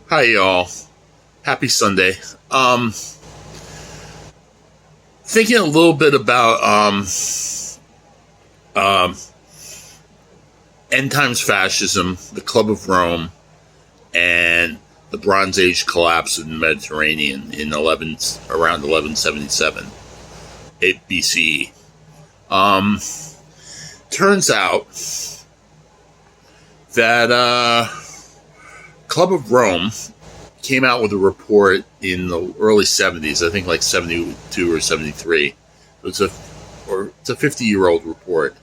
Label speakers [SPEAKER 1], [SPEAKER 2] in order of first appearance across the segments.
[SPEAKER 1] Hi, y'all. Happy Sunday. Um, Thinking a little bit about um, end times fascism, the Club of Rome, and the Bronze Age collapse of the Mediterranean in around 1177 BCE. Um, Turns out that Club of Rome came out with a report in the early 70s, I think like 72 or 73. It's a 50-year-old report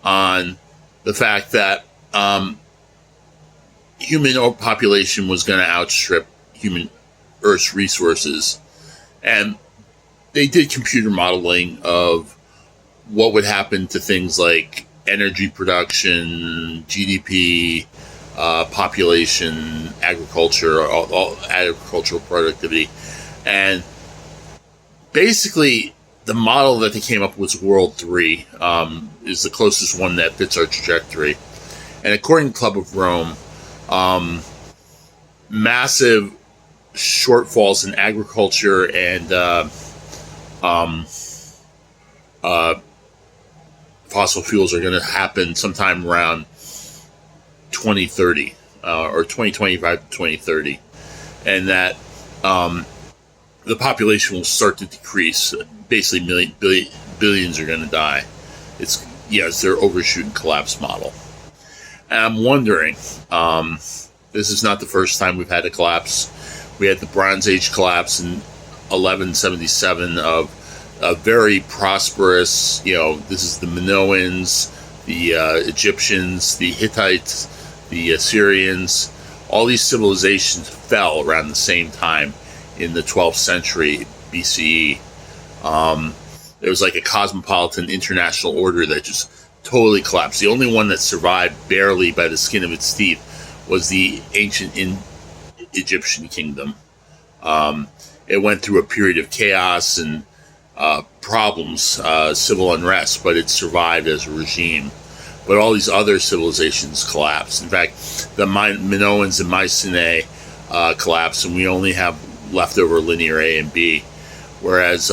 [SPEAKER 1] on the fact that human population was going to outstrip human Earth's resources. And they did computer modeling of what would happen to things like energy production, GDP, population, agriculture, all agricultural productivity. And basically, the model that they came up with was World 3, is the closest one that fits our trajectory. And according to Club of Rome, massive shortfalls in agriculture and fossil fuels are going to happen sometime around 2030 or 2025 to 2030, and that the population will start to decrease. Basically, billions are going to die. It's their overshoot and collapse model. And I'm wondering, this is not the first time we've had a collapse. We had the Bronze Age collapse in 1177 of a very prosperous, this is the Minoans, the Egyptians, the Hittites, the Assyrians. All these civilizations fell around the same time in the 12th century BCE. There was like a cosmopolitan international order that just totally collapsed. The only one that survived barely by the skin of its teeth was the ancient Egyptian kingdom. It went through a period of chaos and problems, civil unrest, but it survived as a regime. But all these other civilizations collapsed. In fact, the Minoans and Mycenae collapsed, and we only have leftover linear A and B. Whereas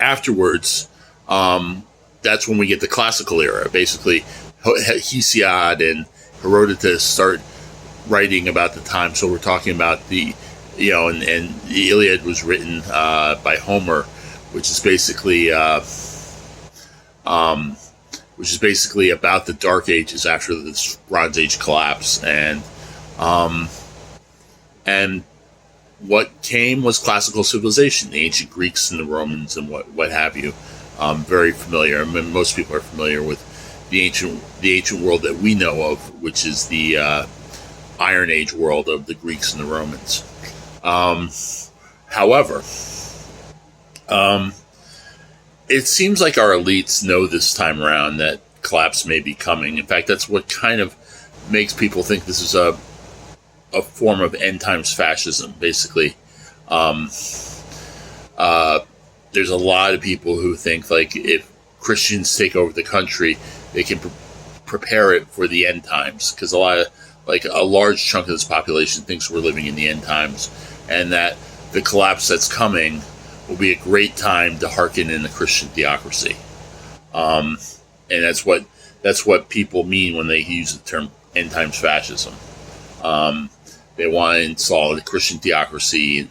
[SPEAKER 1] afterwards, that's when we get the classical era. Basically, Hesiod and Herodotus start writing about the time. So we're talking about and the Iliad was written by Homer, which is basically about the Dark Ages after the Bronze Age collapse, and what came was classical civilization, the ancient Greeks and the Romans and what have you. Very familiar. I mean, most people are familiar with the ancient world that we know of, which is the Iron Age world of the Greeks and the Romans. However, it seems like our elites know this time around that collapse may be coming. In fact, that's what kind of makes people think this is a form of end times fascism. Basically, there's a lot of people who think like if Christians take over the country, they can prepare it for the end times, because a large chunk of this population thinks we're living in the end times, and that the collapse that's coming will be a great time to hearken in the Christian theocracy. And that's what people mean when they use the term end times fascism. They want to install the Christian theocracy.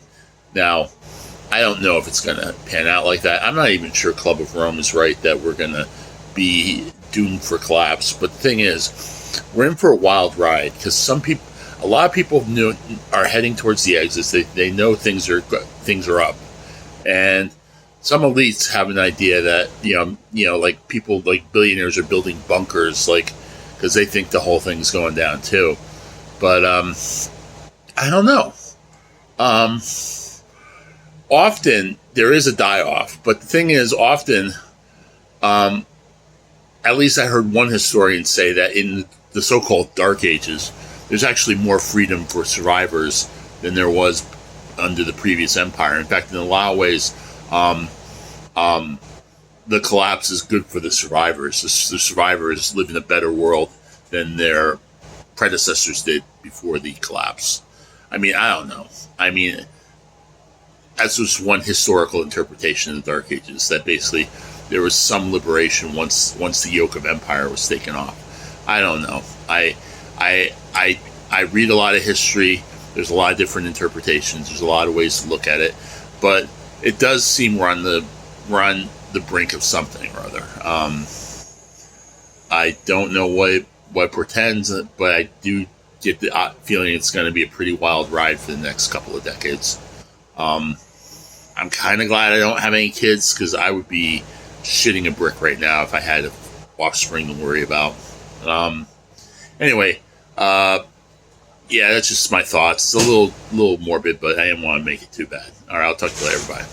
[SPEAKER 1] Now, I don't know if it's going to pan out like that. I'm not even sure Club of Rome is right that we're going to be doomed for collapse. But the thing is, we're in for a wild ride, because a lot of people are heading towards the exits. They know things are up, and some elites have an idea that like people like billionaires are building bunkers, like because they think the whole thing's going down too. But I don't know. Often there is a die-off, but the thing is, often, at least I heard one historian say that in the so-called Dark Ages, there's actually more freedom for survivors than there was under the previous empire. In fact, in a lot of ways, the collapse is good for the survivors. The survivors live in a better world than their predecessors did before the collapse. I mean, I don't know. I mean, as was one historical interpretation in the Dark Ages, that basically there was some liberation once the yoke of empire was taken off. I don't know. I read a lot of history. There's a lot of different interpretations. There's a lot of ways to look at it, but it does seem we're on the brink of something or other. I don't know what portends, but I do get the feeling it's going to be a pretty wild ride for the next couple of decades. I'm kind of glad I don't have any kids, because I would be shitting a brick right now if I had an offspring to worry about. Anyway, yeah, that's just my thoughts. It's a little morbid, but I didn't want to make it too bad. All right, I'll talk to you later. Bye.